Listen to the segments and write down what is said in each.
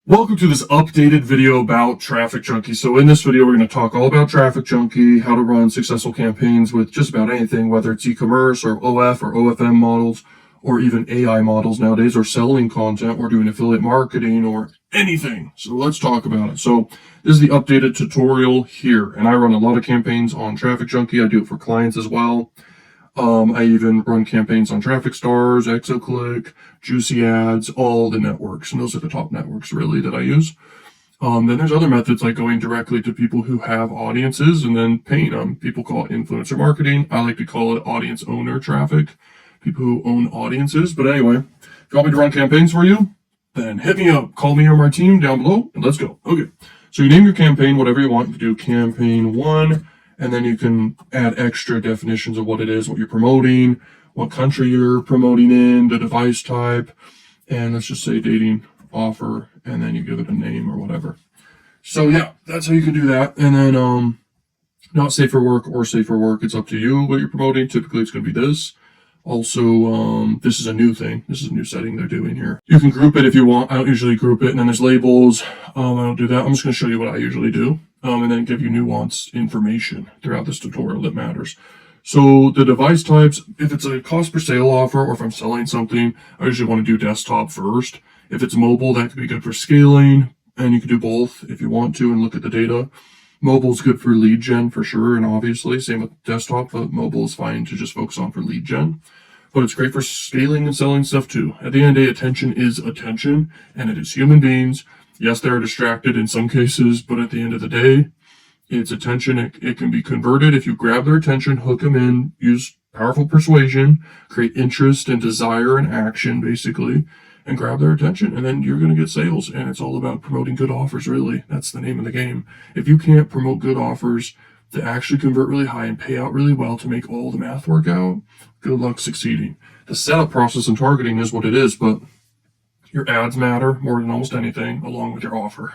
Welcome to this updated video about TrafficJunky. So in this video, we're going to talk all about TrafficJunky, how to run successful campaigns with just about anything, whether it's e-commerce or OF or OFM models, or even AI models nowadays, or selling content, or doing affiliate marketing, or anything. So let's talk about it. So this is the updated tutorial here, and I run a lot of campaigns on TrafficJunky. I do it for clients as well. I even run campaigns on TrafficStars, XOClick, Juicy Ads, all the networks. And those are the top networks really that I use. Then there's other methods like going directly to people who have audiences and then paying them. People call it influencer marketing. I like to call it audience owner traffic, people who own audiences. But anyway, if you want me to run campaigns for you, then hit me up. Call me or my team down below and let's go. Okay, so you name your campaign whatever you want. You do campaign 1. And then you can add extra definitions of what it is, what you're promoting, what country you're promoting in, the device type, and let's just say dating offer, and then you give it a name or whatever. So yeah, that's how you can do that. And then not safe for work or safe for work, it's up to you what you're promoting. Typically it's going to be this. Also, this is a new thing. This is a new setting they're doing here. You can group it if you want. I don't usually group it. And then there's labels. I don't do that. I'm just going to show you what I usually do. And then give you nuanced information throughout this tutorial that matters. So the device types, if it's a cost per sale offer or if I'm selling something, I usually want to do desktop first. If it's mobile, that could be good for scaling. And you can do both if you want to and look at the data. Mobile is good for lead gen for sure. And obviously, same with desktop, but mobile is fine to just focus on for lead gen. But it's great for scaling and selling stuff too. At the end of the day, attention is attention, and it is human beings. Yes, they're distracted in some cases, but at the end of the day, it's attention. It can be converted if you grab their attention, hook them in, use powerful persuasion, create interest and desire and action, basically, and grab their attention. And then you're going to get sales. And it's all about promoting good offers, really. That's the name of the game. If you can't promote good offers that actually convert really high and pay out really well to make all the math work out, good luck succeeding. The setup process and targeting is what it is, but your ads matter more than almost anything, along with your offer.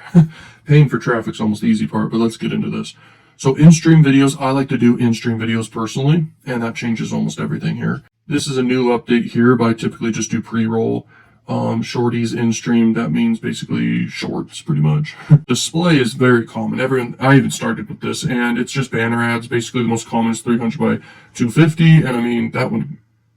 Paying for traffic's almost the easy part, but let's get into this. So in-stream videos, I like to do in-stream videos personally, and that changes almost everything here. This is a new update here, but I typically just do pre-roll. Shorties in-stream, that means basically shorts pretty much. Display is very common. I even started with this, and it's just banner ads. Basically the most common is 300 by 250, and I mean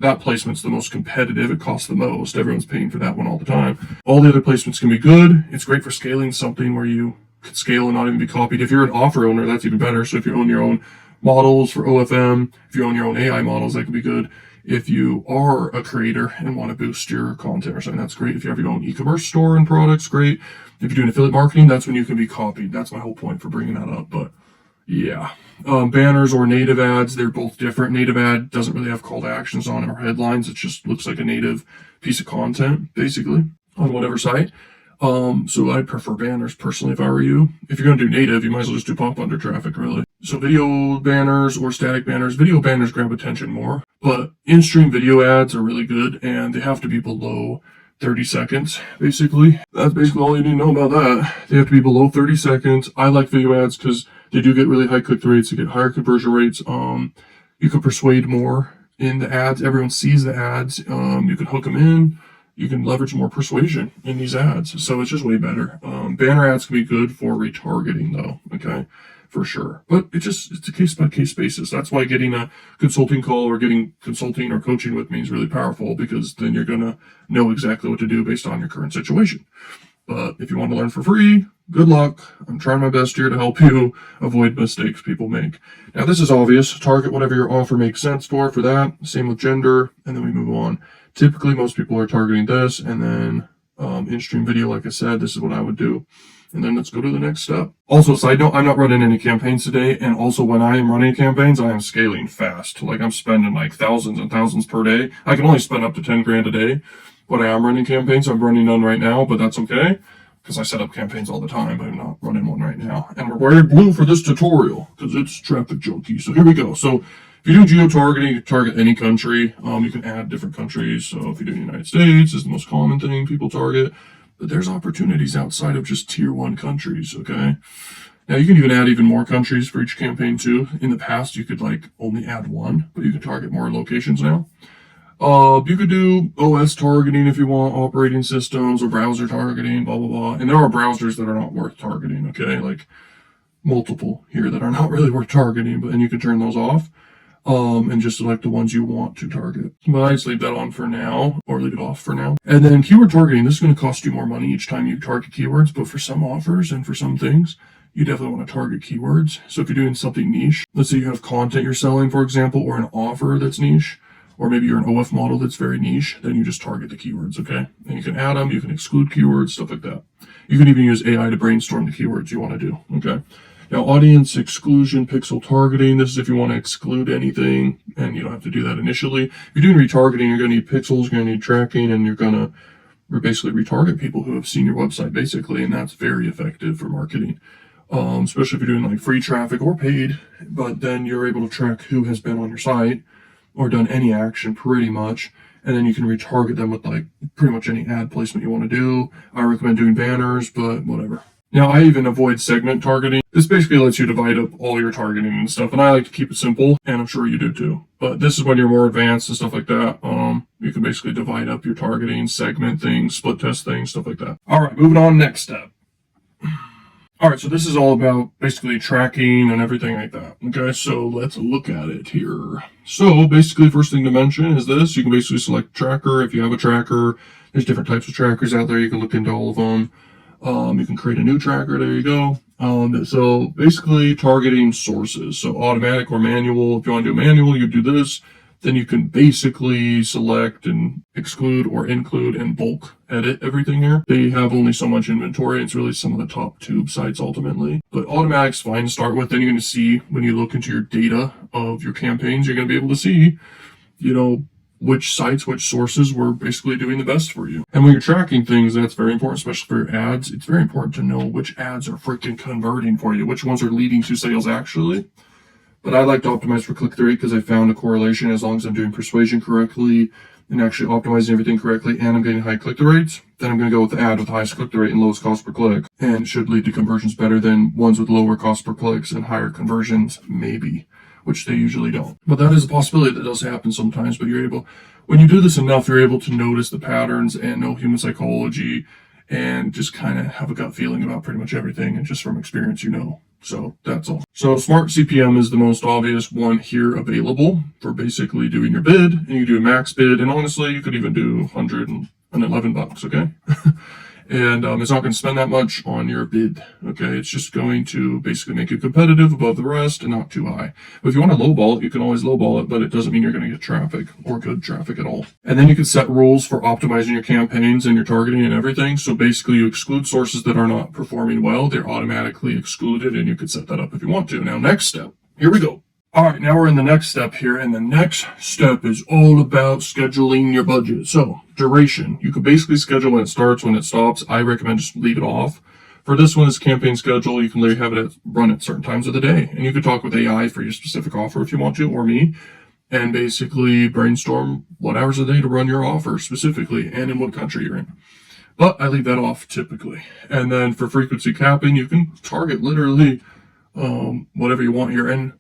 that placement's the most competitive. It costs the most. Everyone's paying for that one all the time. All the other placements can be good. It's great for scaling something where you could scale and not even be copied. If you're an offer owner, that's even better. So if you own your own models for OFM, if you own your own AI models, that could be good. If you are a creator and want to boost your content or something, that's great. If you have your own e-commerce store and products, great. If you're doing affiliate marketing, that's when you can be copied. That's my whole point for bringing that up. But yeah, banners or native ads, they're both different. Native ad doesn't really have call to actions on it or headlines. It just looks like a native piece of content, basically, on whatever site. So I'd prefer banners personally if I were you. If you're going to do native, you might as well just do pop under traffic, really. So video banners or static banners, video banners grab attention more, but in-stream video ads are really good, and they have to be below 30 seconds, basically. That's basically all you need to know about that. They have to be below 30 seconds. I like video ads because they do get really high click-through rates. You get higher conversion rates. You can persuade more in the ads. Everyone sees the ads. You can hook them in. You can leverage more persuasion in these ads. So it's just way better. Banner ads can be good for retargeting though, okay, for sure. But it's a case-by-case basis. That's why getting a consulting call or getting consulting or coaching with me is really powerful, because then you're going to know exactly what to do based on your current situation. But if you want to learn for free, good luck. I'm trying my best here to help you avoid mistakes people make. Now, this is obvious. Target whatever your offer makes sense for that. Same with gender, and then we move on. Typically, most people are targeting this, and then in-stream video, like I said, this is what I would do. And then let's go to the next step. Also, side note, I'm not running any campaigns today, and also when I am running campaigns, I am scaling fast. Like, I'm spending like thousands and thousands per day. I can only spend up to 10 grand a day. When I am running campaigns, I'm running none right now, but that's okay, because I set up campaigns all the time, but I'm not running one right now. And we're wearing blue for this tutorial, because it's TrafficJunky. So here we go. So if you do geo-targeting, you can target any country. You can add different countries. So if you do the United States, it's the most common thing people target. But there's opportunities outside of just tier 1 countries, okay? Now, you can even add even more countries for each campaign, too. In the past, you could, only add one, but you can target more locations now. You could do OS targeting if you want, operating systems or browser targeting, blah, blah, blah. And there are browsers that are not worth targeting, okay? Like multiple here that are not really worth targeting, but then you can turn those off. And just select the ones you want to target. But I just leave that on for now, or leave it off for now. And then keyword targeting, this is going to cost you more money each time you target keywords, but for some offers and for some things, you definitely want to target keywords. So if you're doing something niche, let's say you have content you're selling, for example, or an offer that's niche, or maybe you're an OF model that's very niche, then you just target the keywords, okay? And you can add them, you can exclude keywords, stuff like that. You can even use AI to brainstorm the keywords you want to do, okay? Now, audience exclusion, pixel targeting, this is if you want to exclude anything, and you don't have to do that initially. If you're doing retargeting, you're going to need pixels, you're going to need tracking, and you're basically retarget people who have seen your website, basically, and that's very effective for marketing. Especially if you're doing like free traffic or paid, but then you're able to track who has been on your site or done any action pretty much, and then you can retarget them with like pretty much any ad placement you want to do. I recommend doing banners, but whatever. Now, I even avoid segment targeting. This basically lets you divide up all your targeting and stuff, and I like to keep it simple, and I'm sure you do too. But this is when you're more advanced and stuff like that. You can basically divide up your targeting, segment things, split test things, stuff like that. All right, moving on, next step. All right, so this is all about basically tracking and everything like that. Okay, so let's look at it here. So basically, first thing to mention is this. You can basically select tracker if you have a tracker. There's different types of trackers out there. You can look into all of them. You can create a new tracker. There you go. So basically targeting sources. So automatic or manual. If you want to do manual, you do this. Then you can basically select and exclude or include and bulk edit everything here. They have only so much inventory. It's really some of the top tube sites ultimately. But automatic's fine to start with. Then you're going to see when you look into your data of your campaigns, you're going to be able to see, which sites, which sources were basically doing the best for you. And when you're tracking things, that's very important, especially for your ads. It's very important to know which ads are freaking converting for you, which ones are leading to sales actually. But I like to optimize for click-through rate because I found a correlation as long as I'm doing persuasion correctly and actually optimizing everything correctly and I'm getting high click-through rates, then I'm going to go with the ad with the highest click-through rate and lowest cost per click. And it should lead to conversions better than ones with lower cost per clicks and higher conversions, maybe, which they usually don't. But that is a possibility that does happen sometimes, but when you do this enough, you're able to notice the patterns and know human psychology and just kind of have a gut feeling about pretty much everything. And just from experience, So that's all. So Smart CPM is the most obvious one here available for basically doing your bid. And you do a max bid. And honestly, you could even do $111, okay? And it's not going to spend that much on your bid, okay? It's just going to basically make you competitive above the rest and not too high. But if you want to lowball it, you can always lowball it, but it doesn't mean you're going to get traffic or good traffic at all. And then you can set rules for optimizing your campaigns and your targeting and everything. So basically you exclude sources that are not performing well. They're automatically excluded, and you can set that up if you want to. Now, next step. Here we go. All right, now we're in the next step here, and the next step is all about scheduling your budget. So, duration. You can basically schedule when it starts, when it stops. I recommend just leave it off. For this one, it's campaign schedule. You can literally have it run at certain times of the day. And you can talk with AI for your specific offer if you want to, or me, and basically brainstorm what hours a day to run your offer specifically and in what country you're in. But I leave that off typically. And then for frequency capping, you can target literally whatever you want here. And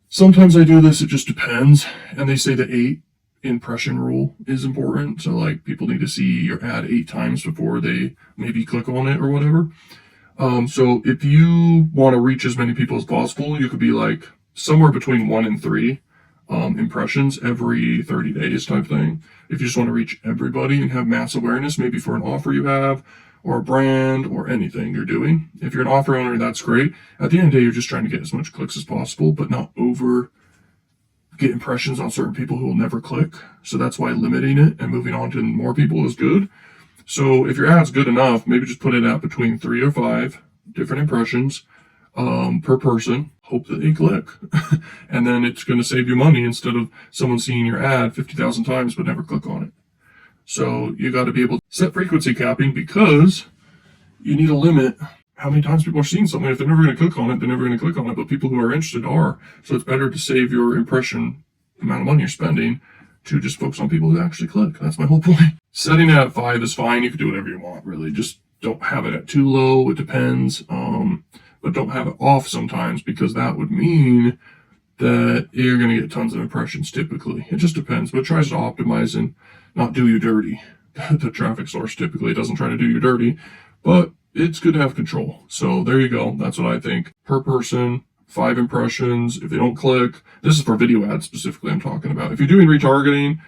sometimes I do this, it just depends. And they say the 8 impression rule is important. So like people need to see your ad 8 times before they maybe click on it or whatever. So if you want to reach as many people as possible, you could be like somewhere between 1 and 3 impressions every 30 days type thing. If you just want to reach everybody and have mass awareness, maybe for an offer you have, or a brand, or anything you're doing. If you're an offer owner, that's great. At the end of the day, you're just trying to get as much clicks as possible, but not get impressions on certain people who will never click. So that's why limiting it and moving on to more people is good. So if your ad's good enough, maybe just put it at between 3 or 5 different impressions per person. Hope that they click. And then it's going to save you money instead of someone seeing your ad 50,000 times but never click on it. So you got to be able to set frequency capping because you need a limit how many times people are seeing something. If they're never going to click on it, they're never going to click on it. But people who are interested are. So it's better to save your impression amount of money you're spending to just focus on people who actually click. That's my whole point. Setting it at 5 is fine. You can do whatever you want, really. Just don't have it at too low. It depends. But don't have it off sometimes because that would mean that you're going to get tons of impressions typically. It just depends, but it tries to optimize and not do you dirty. The traffic source typically doesn't try to do you dirty, but it's good to have control. So there you go. That's what I think. Per person, 5 impressions. If they don't click, this is for video ads specifically I'm talking about. If you're doing retargeting,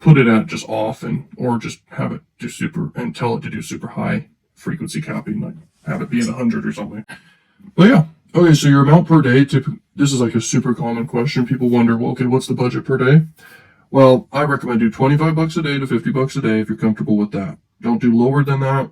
put it at just off or just have it do super and tell it to do super high frequency capping, like have it be at 100 or something. But yeah. Okay, so your amount per day, this is like a super common question. People wonder, well, okay, what's the budget per day? Well, I recommend do $25 a day to $50 a day if you're comfortable with that. Don't do lower than that.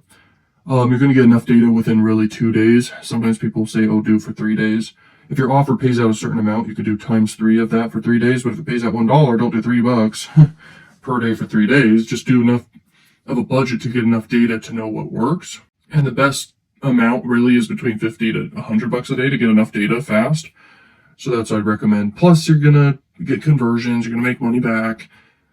You're going to get enough data within really 2 days. Sometimes people say, oh, do for 3 days. If your offer pays out a certain amount, you could do times 3 of that for 3 days. But if it pays out $1, don't do $3 per day for 3 days. Just do enough of a budget to get enough data to know what works. And the best amount really is between $50 to $100 a day to get enough data fast. So that's what I'd recommend. Plus, you're going to get conversions. You're going to make money back.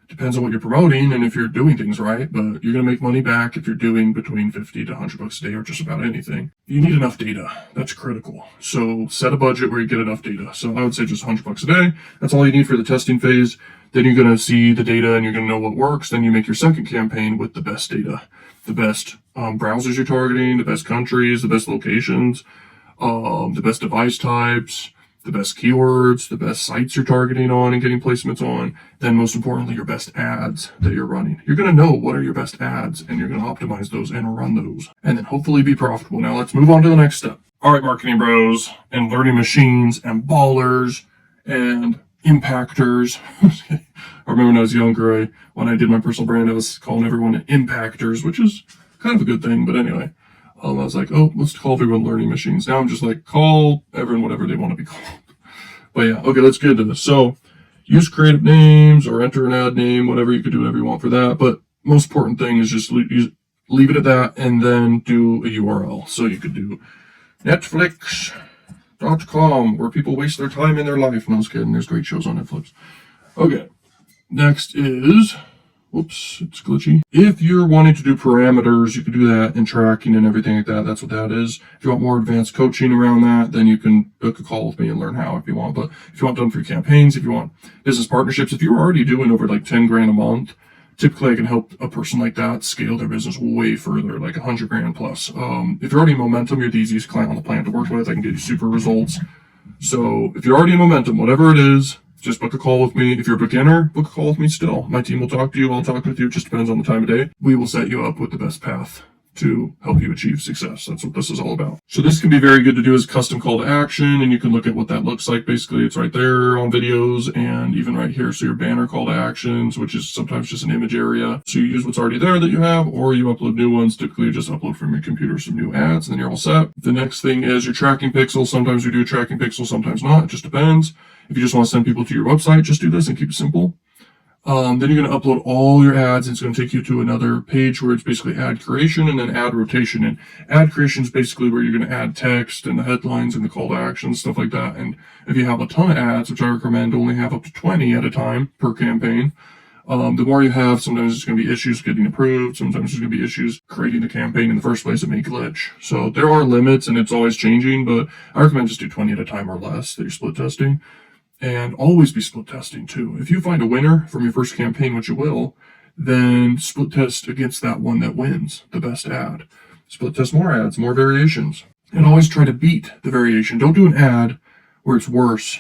Depends on what you're promoting and if you're doing things right, but you're going to make money back if you're doing between $50 to $100 a day or just about anything. You need enough data. That's critical. So set a budget where you get enough data. So I would say just $100 a day. That's all you need for the testing phase. Then you're going to see the data and you're going to know what works. Then you make your second campaign with the best data, the best browsers you're targeting, the best countries, the best locations, the best device types, the best keywords, the best sites you're targeting on and getting placements on, then most importantly, your best ads that you're running. You're going to know what are your best ads and you're going to optimize those and run those and then hopefully be profitable. Now let's move on to the next step. All right, marketing bros and learning machines and ballers and impactors. I remember when I was younger, when I did my personal brand, I was calling everyone impactors, which is kind of a good thing. But anyway, I was like, oh, let's call everyone learning machines. Now I'm just like, call everyone whatever they want to be called. But yeah, okay, let's get into this. So use creative names or enter an ad name, whatever. You could do whatever you want for that. But most important thing is just leave it at that and then do a URL. So you could do Netflix.com where people waste their time in their life. No, I was kidding. There's great shows on Netflix. Okay, next is... Whoops, it's glitchy. If you're wanting to do parameters, you can do that and tracking and everything like that. That's what that is. If you want more advanced coaching around that, then you can book a call with me and learn how if you want. But if you want done for your campaigns, if you want business partnerships, if you're already doing over like 10 grand a month, typically I can help a person like that scale their business way further, like 100 grand plus. If you're already in momentum, you're the easiest client on the planet to work with. I can get you super results. So if you're already in momentum, whatever it is, just book a call with me. If you're a beginner, book a call with me still. My team will talk to you. I'll talk with you. It just depends on the time of day. We will set you up with the best path to help you achieve success. That's what this is all about. So this can be very good to do as a custom call to action, and you can look at what that looks like. Basically, it's right there on videos and even right here. So your banner call to actions, which is sometimes just an image area. So you use what's already there that you have, or you upload new ones. Typically, you just upload from your computer some new ads, and then you're all set. The next thing is your tracking pixel. Sometimes we do a tracking pixel, sometimes not. It just depends. If you just want to send people to your website, just do this and keep it simple. Then you're going to upload all your ads. It's going to take you to another page where it's basically ad creation and then ad rotation. And ad creation is basically where you're going to add text and the headlines and the call to action, stuff like that. And if you have a ton of ads, which I recommend only have up to 20 at a time per campaign, the more you have, sometimes there's going to be issues getting approved. Sometimes there's going to be issues creating the campaign in the first place. It may glitch. So there are limits and it's always changing, but I recommend just do 20 at a time or less that you're split testing. And always be split testing too. If you find a winner from your first campaign, which you will, then split test against that one that wins the best ad. Split test more ads, more variations. And always try to beat the variation. Don't do an ad where it's worse,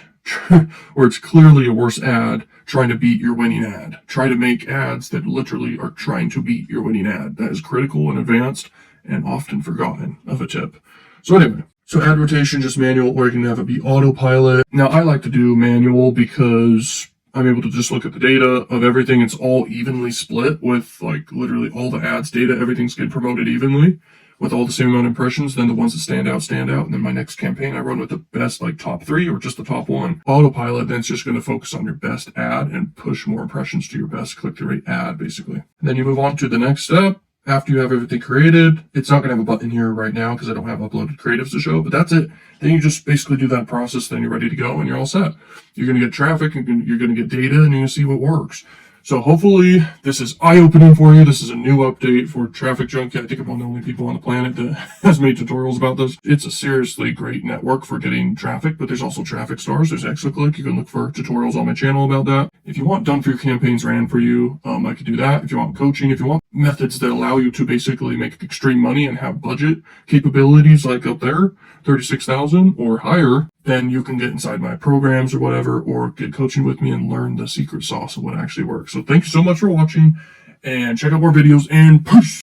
where it's clearly a worse ad trying to beat your winning ad. Try to make ads that literally are trying to beat your winning ad. That is critical and advanced and often forgotten of a tip. So anyway. So ad rotation, just manual, or you can have it be autopilot. Now, I like to do manual because I'm able to just look at the data of everything. It's all evenly split with like literally all the ads data. Everything's getting promoted evenly with all the same amount of impressions. Then the ones that stand out. And then my next campaign, I run with the best like top 3 or just the top 1. Autopilot, then it's just going to focus on your best ad and push more impressions to your best click-through rate ad, basically. And then you move on to the next step. After you have everything created, it's not going to have a button here right now because I don't have uploaded creatives to show, but that's it. Then you just basically do that process, then you're ready to go and you're all set. You're going to get traffic, and you're going to get data, and you're going to see what works. So hopefully this is eye-opening for you. This is a new update for TrafficJunky. I think I'm one of the only people on the planet that has made tutorials about this. It's a seriously great network for getting traffic, but there's also traffic stars. There's XClick. You can look for tutorials on my channel about that. If you want done for your campaigns ran for you, I could do that. If you want coaching, if you want methods that allow you to basically make extreme money and have budget capabilities like up there, 36,000 or higher, then you can get inside my programs or whatever, or get coaching with me and learn the secret sauce of what actually works. So thank you so much for watching, and check out more videos, and peace!